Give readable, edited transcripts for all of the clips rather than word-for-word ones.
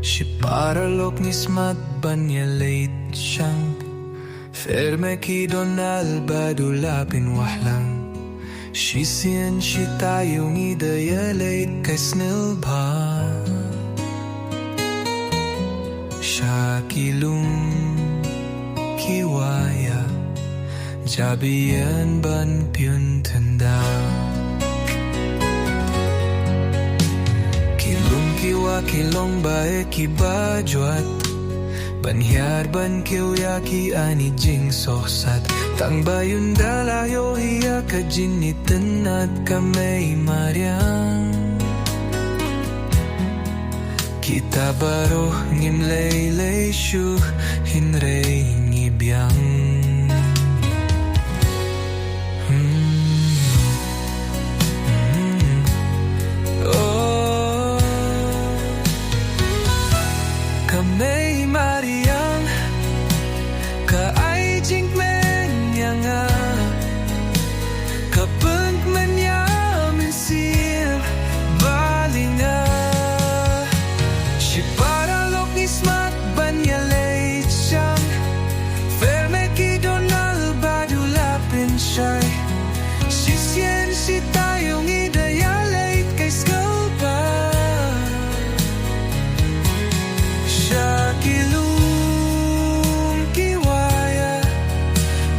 Și paralog ni smat banya late siyang Ferme ki don albadulapin wahlang Shi sien shi tayong idaya late kay snilba Shakilum kiwaya Jabiyan ban pyun tanda Kiwa kilong bae kiba juat Banhyar ban kiwya ki ani jing sohsat Tang bayun dalayo hiya ka jinitan at kamay maryang Kita baro ngim lay shu hinrey ngibiyang Kamay Mariang Kaay jing men yang Kapag man yamin sil Balinga Si paralog ni smat banya late siyang Ferme ki donal badulapin siya'y Si sien si tayong idaya late kay skalpa Shakilum kiwaya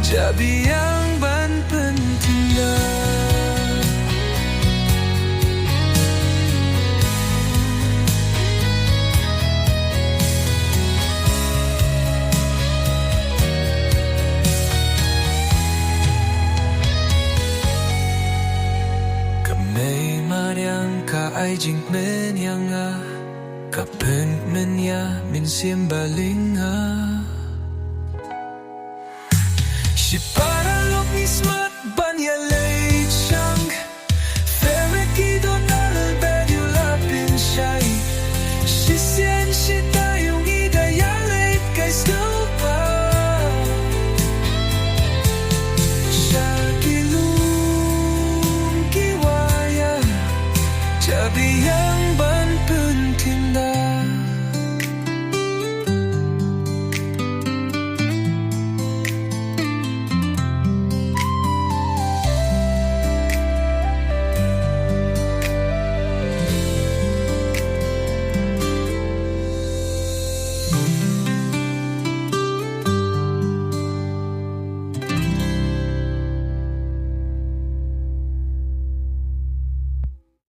Jabiyang ban pentinda Kamay maryang kaay jing men yang Kapag man ya min simbaling Si paralog ni smat banya late siyang Ferme ki donal badulapin siya'y Si sien si tayong idaya late kay skalpa Shakilum kiwaya Jabiyang